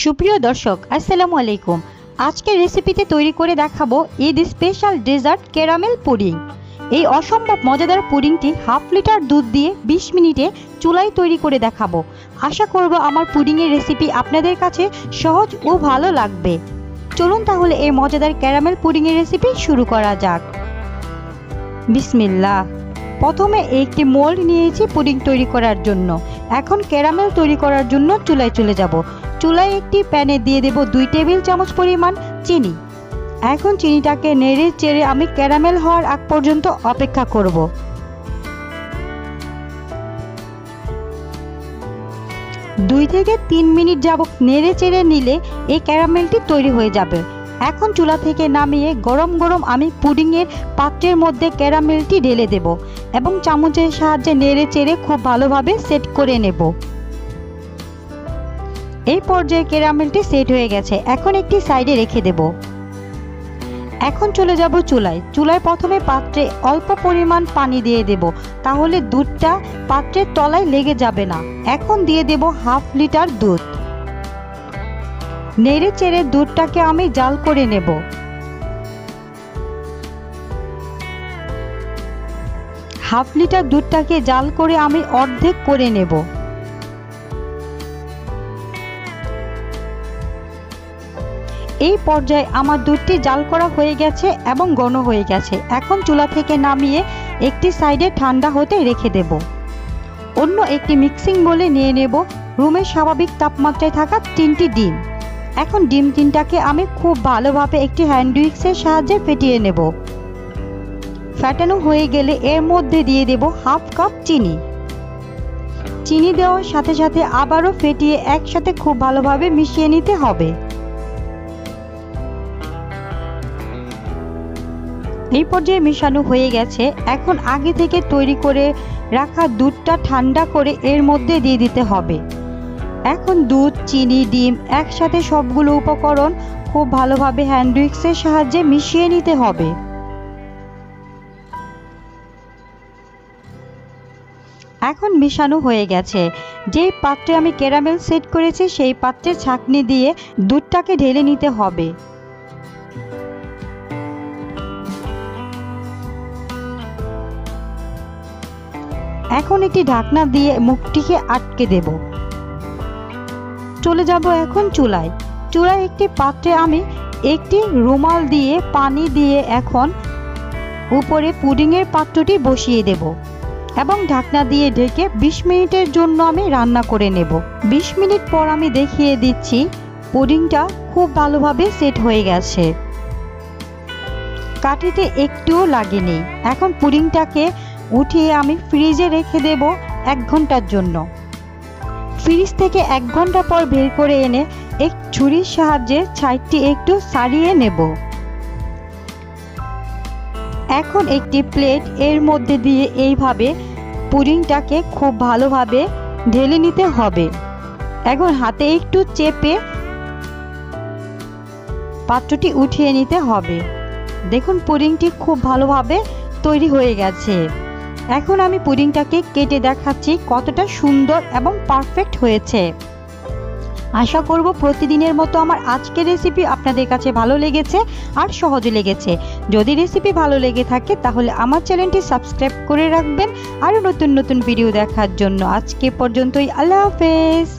সুপ্রিয় দর্শক আসসালামু আলাইকুম। আজকের রেসিপিতে তৈরি করে দেখাবো Eid special dessert caramel pudding. এই অসম্ভব মজাদার পুডিংটি হাফ লিটার দুধ দিয়ে 20 মিনিটে চুলায় তৈরি করে দেখাবো। আশা করব আমার পুডিংয়ের রেসিপি আপনাদের কাছে সহজ ও ভালো লাগবে। চলুন তাহলে এই মজাদার ক্যারামেল পুডিংয়ের রেসিপি শুরু করা যাক। বিসমিল্লাহ। প্রথমে একটি মোল্ড নিয়েছি পুডিং তৈরি করার জন্য। এখন ক্যারামেল তৈরি করার জন্য চুলায় চলে যাব। চুলায় একটি প্যানে দিয়ে দেব 2 টেবিল চামচ পরিমাণ চিনি। এখন চিনিটাকে নেড়ে চেড়ে আমি ক্যারামেল হওয়ার আগ পর্যন্ত অপেক্ষা করব। দুই থেকে 3 মিনিট যাবত নেড়ে চেড়ে নিলে এই ক্যারামেলটি তৈরি হয়ে যাবে। এখন চুলা থেকে নামিয়ে গরম গরম আমি পুডিংয়ের পাত্রের মধ্যে ক্যারামেলটি ঢেলে দেব এবং চামচের সাহায্যে নেড়ে চেড়ে খুব ভালোভাবে সেট করে নেব। এই পর্যায়ে ক্যারামেলটি সেট হয়ে গেছে। এখন একটি সাইডে রেখে দেব। এখন চলে যাব চুলায়। চুলায় প্রথমে পাত্রে অল্প পরিমাণ পানি দিয়ে দেব, তাহলে দুধটা পাত্রের তলায় লেগে যাবে না। এখন দিয়ে দেব হাফ লিটার দুধ। নেড়ে চেড়ে দুধটাকে আমি জাল করে নেব। হাফ লিটার দুধটাকে জাল করে আমি অর্ধেক করে নেব। এই পর্যায়ে আমার দুধটি জাল করা হয়ে গেছে এবং ঘন হয়ে গেছে। এখন চুলা থেকে নামিয়ে একটি সাইডে ঠান্ডা হতে রেখে দেব। অন্য একটি মিক্সিং বোলে নিয়ে নেব রুমের স্বাভাবিক তাপমাত্রায় থাকা 3টি ডিম। এখন ডিম 3টাকে আমি খুব ভালোভাবে একটি হ্যান্ড উইক্সের সাহায্যে ফেটিয়ে নেব। ফেটানো হয়ে গেলে এর মধ্যে দিয়ে দেব হাফ কাপ চিনি। চিনি দেওয়ার সাথে সাথে আবারও ফেটিয়ে একসাথে খুব ভালোভাবে মিশিয়ে নিতে হবে। এই পর্যায়ে মেশানো হয়ে গেছে। এখন আগে থেকে তৈরি করে রাখা দুধটা ঠান্ডা করে এর মধ্যে দিয়ে দিতে হবে। এখন দুধ, চিনি, ডিম একসাথে সবগুলো উপকরণ খুব ভালোভাবে হ্যান্ড উইক্সের সাহায্যে মিশিয়ে নিতে হবে। এখন মেশানো হয়ে গেছে। যেই পাত্রে আমি ক্যারামেল সেট করেছি সেই পাত্রে ছাঁকনি দিয়ে দুধটাকে ঢেলে নিতে হবে। এখন একটি ঢাকনা দিয়ে মুখটিকে আটকে দেব। চলে যাব এখন চুলায়। চুলায় একটি পাত্রে আমি একটি রুমাল দিয়ে পানি দিয়ে এখন উপরে পুডিংয়ের পাত্রটি বসিয়ে দেব এবং ঢাকনা দিয়ে ঢেকে 20 মিনিটের জন্য আমি রান্না করে নেব। 20 মিনিট পর আমি দেখিয়ে দিচ্ছি পুডিংটা খুব ভালোভাবে সেট হয়ে গেছে। কাঠিতে একটুও লাগেনি। এখন পুডিংটাকে উঠিয়ে আমি ফ্রিজে রেখে দেব 1 ঘন্টার জন্য। ফ্রিজ থেকে 1 ঘন্টা পর বের করে এনে এক ছুরির সাহায্যে ছাইটি একটু ছাড়িয়ে নেব। এখন একটি প্লেট এর মধ্যে দিয়ে এইভাবে পুডিংটাকে খুব ভালোভাবে ঢেলে নিতে হবে। এখন হাতে একটু চেপে পাত্রটি উঠিয়ে নিতে হবে। দেখুন পুডিংটি খুব ভালোভাবে তৈরি হয়ে গেছে। এখন আমি পুডিংটাকে কেটে দেখাচ্ছি কতটা সুন্দর এবং পারফেক্ট হয়েছে। আশা করব প্রতিদিনের মতো আমার আজকের রেসিপি আপনাদের কাছে ভালো লেগেছে আর সহজে লেগেছে। যদি রেসিপি ভালো লেগে থাকে তাহলে আমার চ্যানেলটি সাবস্ক্রাইব করে রাখবেন আরও নতুন নতুন ভিডিও দেখার জন্য। আজকে পর্যন্তই। আল্লাহ হাফেজ।